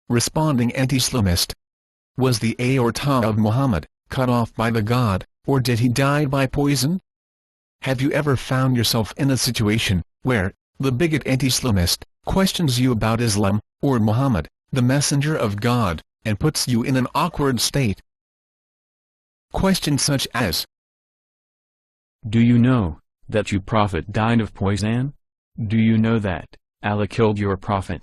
Responding anti-Islamist. Was the aorta of Muhammad cut off by the god, or did he die by poison? Have you ever found yourself in a situation where the bigot anti-Islamist questions you about Islam, or Muhammad, the messenger of God, and puts you in an awkward state? Questions such as, do you know that your prophet died of poison? Do you know that Allah killed your prophet?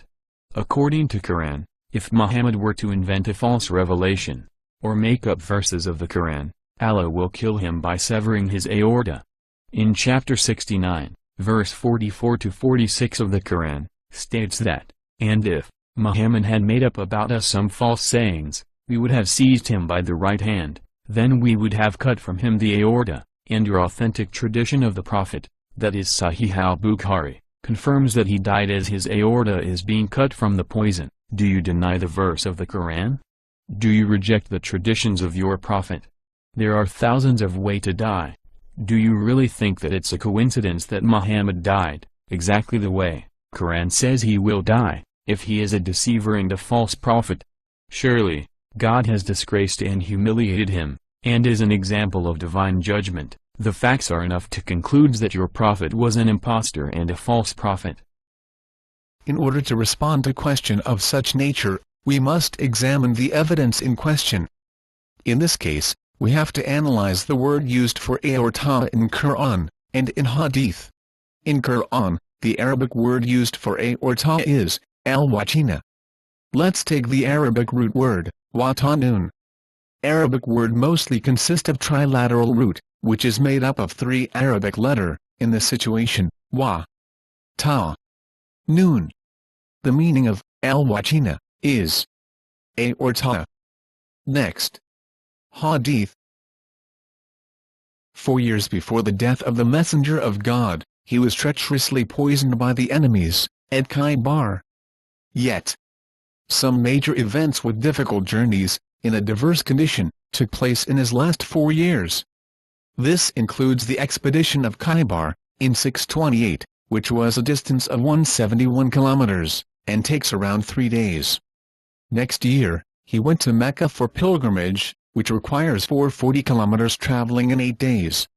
According to Quran, if Muhammad were to invent a false revelation, or make up verses of the Quran, Allah will kill him by severing his aorta. In chapter 69, verse 44-46 of the Quran, states that, and if Muhammad had made up about us some false sayings, we would have seized him by the right hand, then we would have cut from him the aorta. And your authentic tradition of the Prophet, that is Sahih al-Bukhari, confirms that he died as his aorta is being cut from the poison. Do you deny the verse of the Quran? Do you reject the traditions of your Prophet? There are thousands of ways to die. Do you really think that it's a coincidence that Muhammad died exactly the way Quran says he will die, if he is a deceiver and a false prophet? Surely, God has disgraced and humiliated him, and is an example of divine judgment. The facts are enough to conclude that your prophet was an impostor and a false prophet. In order to respond to a question of such nature, we must examine the evidence in question. In this case, we have to analyze the word used for aorta in Quran and in Hadith. In Quran, the Arabic word used for aorta is al-wachina. Let's take the Arabic root word, watanun. Arabic word mostly consists of trilateral root, which is made up of three Arabic letter, in this situation, wa, ta, nun. The meaning of al-wachina is aorta. Next. Hadith. 4 years before the death of the Messenger of God, he was treacherously poisoned by the enemies, at Khaybar. Yet, some major events with difficult journeys, in a diverse condition, took place in his last 4 years. This includes the expedition of Khaybar, in 628, which was a distance of 171 kilometers, and takes around 3 days. Next year, he went to Mecca for pilgrimage, which requires 440 kilometers traveling in 8 days.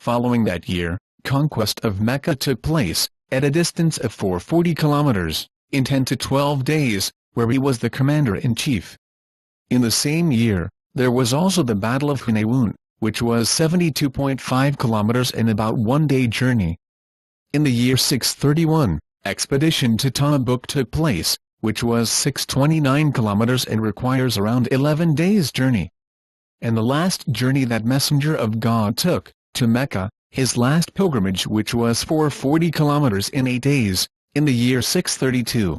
Following that year, conquest of Mecca took place, at a distance of 440 kilometers, in 10 to 12 days, where he was the commander-in-chief. In the same year, there was also the Battle of Hunayn, which was 72.5 kilometers and about 1 day journey. In the year 631, expedition to Tabuk took place, which was 629 kilometers and requires around 11 days journey. And the last journey that Messenger of God took, to Mecca, his last pilgrimage, which was 440 kilometers in 8 days, in the year 632.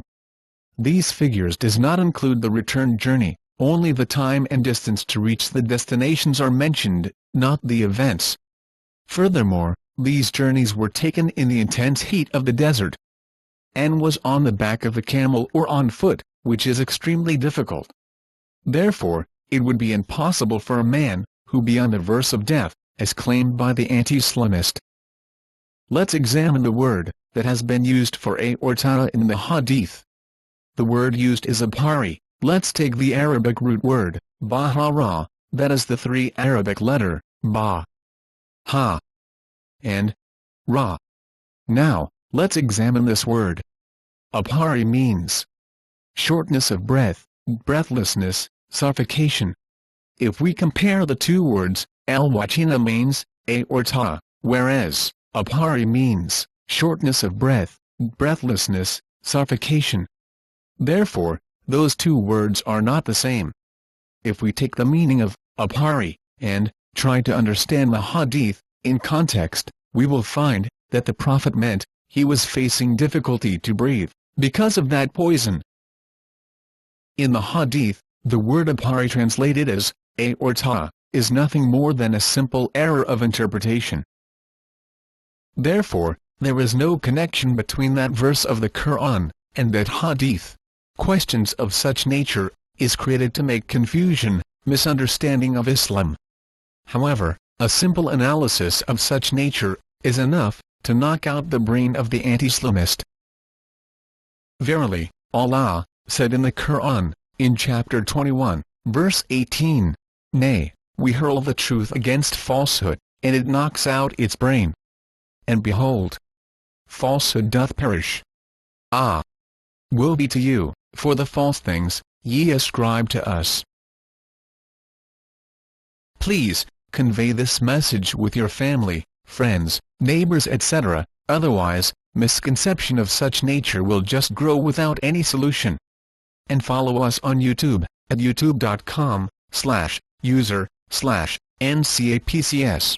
These figures does not include the return journey. Only the time and distance to reach the destinations are mentioned, not the events. Furthermore, these journeys were taken in the intense heat of the desert, and was on the back of a camel or on foot, which is extremely difficult. Therefore, it would be impossible for a man, who be on the verge of death, as claimed by the anti-Islamist. Let's examine the word that has been used for aorta in the Hadith. The word used is abhari. Let's take the Arabic root word, bahara, that is the three Arabic letter, ba, ha, and ra. Now, let's examine this word. Abhari means shortness of breath, breathlessness, suffocation. If we compare the two words, al-wachina means aorta, whereas abhari means shortness of breath, breathlessness, suffocation. Therefore, those two words are not the same. If we take the meaning of abhari and try to understand the hadith in context, we will find that the Prophet meant he was facing difficulty to breathe because of that poison. In the hadith, the word abhari translated as aorta is nothing more than a simple error of interpretation. Therefore, there is no connection between that verse of the Quran and that hadith. Questions of such nature is created to make confusion, misunderstanding of Islam. However, a simple analysis of such nature is enough to knock out the brain of the anti-Islamist. Verily, Allah, said in the Quran, in chapter 21, verse 18, "Nay, we hurl the truth against falsehood, and it knocks out its brain. And behold, falsehood doth perish. Ah! Woe be to you, for the false things ye ascribe to us." Please, convey this message with your family, friends, neighbors etc., otherwise, misconception of such nature will just grow without any solution. And follow us on YouTube, at youtube.com/user/ncapcs.